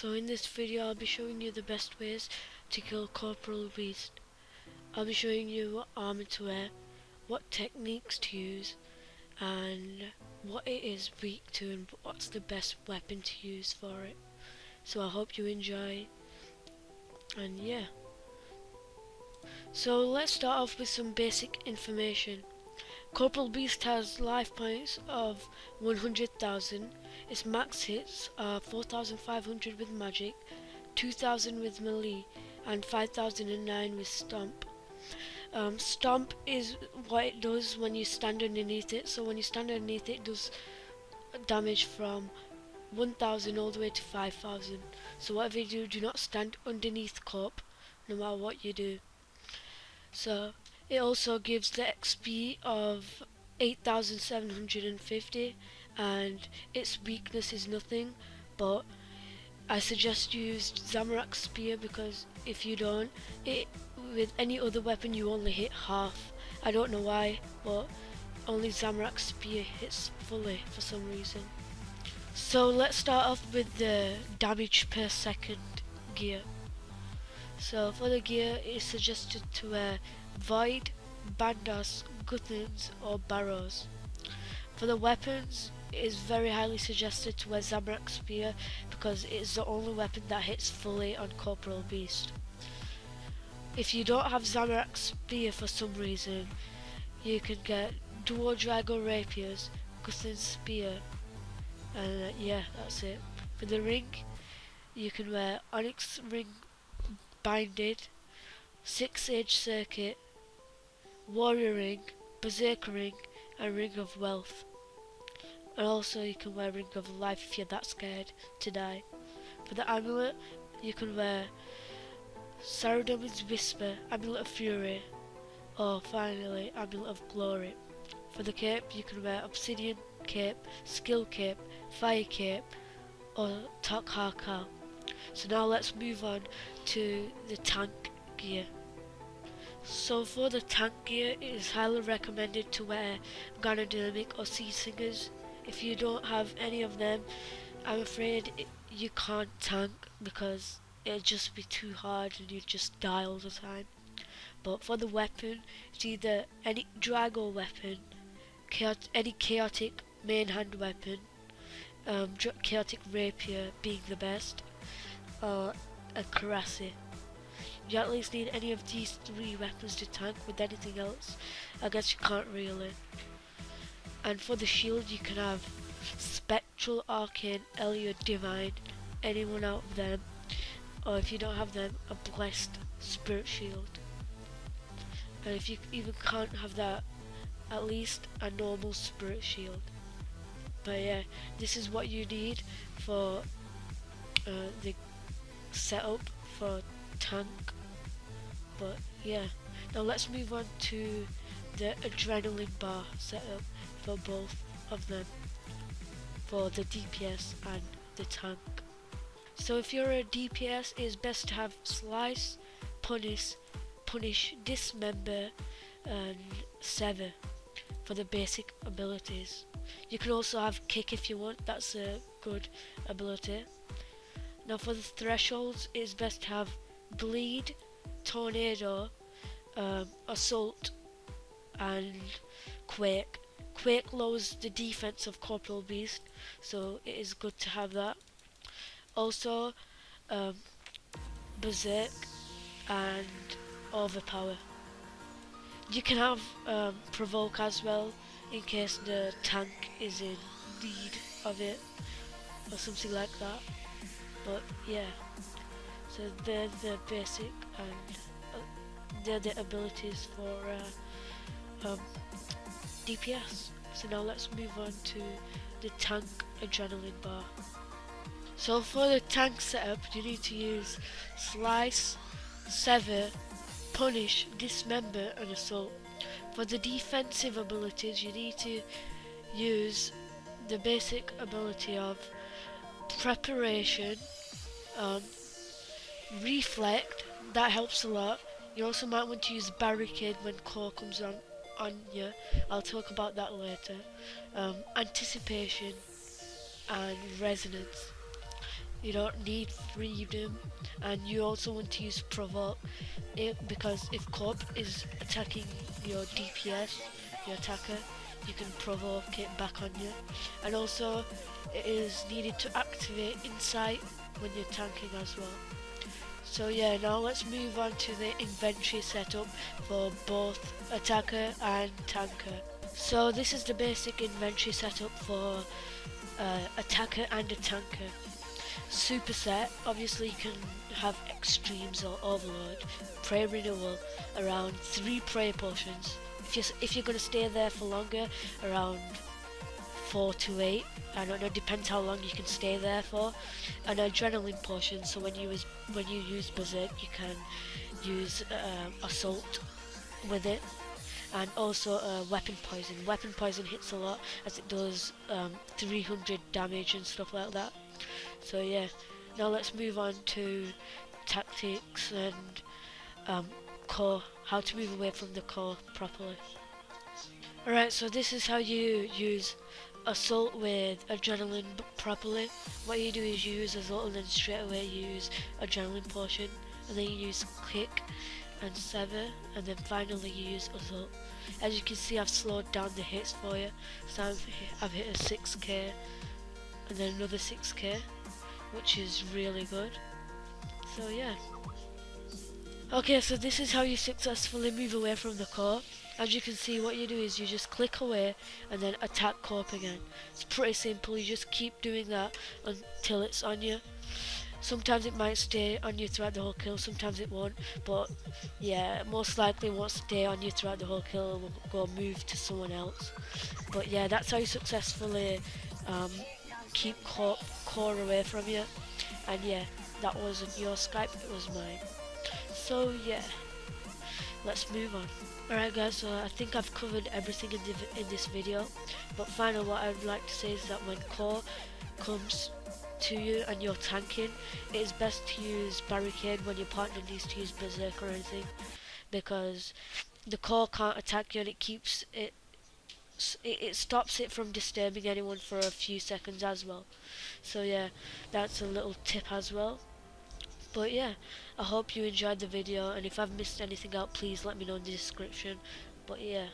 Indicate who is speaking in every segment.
Speaker 1: So in this video I'll be showing you the best ways to kill Corporeal Beast. I'll be showing you what armor to wear, what techniques to use, and what it is weak to and what's the best weapon to use for it. So I hope you enjoy, and yeah. So let's start off with some basic information. Corporeal Beast has life points of 100,000. Its max hits are 4,500 with magic, 2,000 with melee, and 5,009 with stomp. Stomp is what it does when you stand underneath it. So when you stand underneath it, it does damage from 1,000 all the way to 5,000. So whatever you do, do not stand underneath Corp, no matter what you do. So it also gives the XP of 8,750, and its weakness is nothing, but I suggest you use Zamorak's Spear, because if you don't, with any other weapon you only hit half. I don't know why, but only Zamorak's Spear hits fully for some reason. So let's start off with the damage per second gear. So for the gear, it is suggested to wear Void, Bandas, Guthans or Barrows. For the weapons, it is very highly suggested to wear Zamorak's Spear, because it is the only weapon that hits fully on Corporeal Beast. If you don't have Zamorak's Spear for some reason, you can get Duo Drago Rapiers, Guthan's Spear, and yeah, that's it. For the ring, you can wear Onyx Ring Binded, 6-Age Circuit, Warrior Ring, Berserker Ring, and Ring of Wealth. And also you can wear Ring of Life if you're that scared to die. For the amulet, you can wear Saradomin's Whisper, Amulet of Fury, or finally Amulet of Glory. For the cape, you can wear Obsidian Cape, Skill Cape, Fire Cape, or Tok Harkal. So now let's move on to the tank gear. So for the tank gear, it is highly recommended to wear gano or seasingers. If you don't have any of them, I'm afraid you can't tank, because it'll just be too hard and you'd just die all the time. But for the weapon, it's either any Drago weapon, any chaotic main hand weapon, chaotic rapier being the best, or a Karasi. You at least need any of these three weapons to tank. With anything else, I guess you can't really. And for the shield, you can have Spectral, Arcane, Elio, Divine, any one out of them, or if you don't have them, a Blessed Spirit Shield. And if you even can't have that, at least a normal Spirit Shield. But yeah, this is what you need for the setup for tank. But yeah, now let's move on to the adrenaline bar setup for both of them, for the DPS and the tank. So if you're a DPS, it is best to have Slice, Punish, Dismember and Sever for the basic abilities. You can also have Kick if you want, that's a good ability. Now for the thresholds, it is best to have Bleed, Tornado, Assault and Quake. Quake lowers the defense of Corporeal Beast, so it is good to have that. Also Berserk and Overpower. You can have Provoke as well, in case the tank is in need of it or something like that. But yeah, so they're the basic and they're the abilities for DPS. So now let's move on to the tank adrenaline bar. So for the tank setup, you need to use Slice, Sever, Punish, Dismember and Assault. For the defensive abilities, you need to use the basic ability of Preparation, Reflect, that helps a lot. You also might want to use Barricade when core comes on you. I'll talk about that later. Anticipation and Resonance. You don't need freedom, and you also want to use provoke it, because if Corp is attacking your DPS, your attacker, you can provoke it back on you. And also it is needed to activate insight when you're tanking as well. So yeah, now let's move on to the inventory setup for both attacker and tanker. So this is the basic inventory setup for attacker and a tanker. Superset, obviously you can have extremes or overload, prayer renewal, around 3 prayer potions. If you're gonna stay there for longer, around 4 to 8. I don't know, depends how long you can stay there for. An adrenaline potion, so when you use berserk, you can use assault with it. And also weapon poison. Weapon poison hits a lot, as it does 300 damage and stuff like that. So yeah, now let's move on to tactics and core, how to move away from the core properly. Alright, so this is how you use assault with adrenaline properly. What you do is you use assault and then straight away you use adrenaline potion, and then you use kick and sever, and then finally you use assault. As you can see, I've slowed down the hits for you, so I've hit a 6k and then another 6k, which is really good. So yeah. Okay, so this is how you successfully move away from the core. As you can see, what you do is you just click away and then attack corp again. It's pretty simple, you just keep doing that until it's on you. Sometimes it might stay on you throughout the whole kill, sometimes it won't, but yeah, most likely it won't stay on you throughout the whole kill, it will go move to someone else. But yeah, that's how you successfully keep core away from you. And yeah, that wasn't your Skype, it was mine. So yeah, let's move on. Alright guys, so I think I've covered everything in this video, but finally what I would like to say is that when core comes to you and you're tanking, it is best to use barricade when your partner needs to use berserk or anything, because the core can't attack you and it stops it from disturbing anyone for a few seconds as well. So yeah, that's a little tip as well. But yeah, I hope you enjoyed the video, and if I've missed anything out, please let me know in the description. But yeah,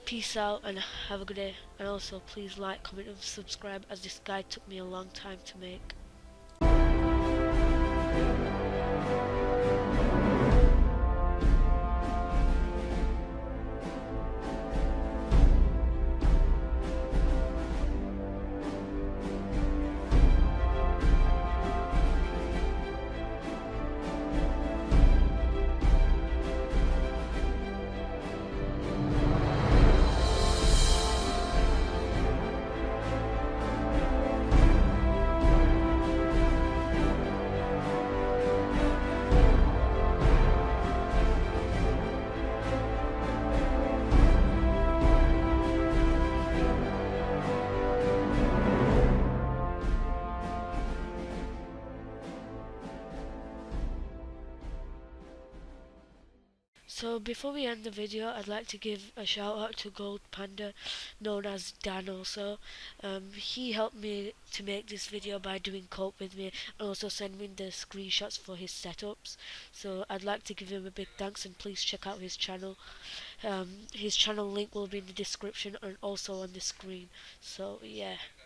Speaker 1: peace out and have a good day, and also please like, comment and subscribe, as this guide took me a long time to make. So before we end the video, I'd like to give a shout out to Gold Panda, known as Dan also. He helped me to make this video by doing cope with me and also send me the screenshots for his setups. So I'd like to give him a big thanks, and please check out his channel. His channel link will be in the description and also on the screen. So yeah.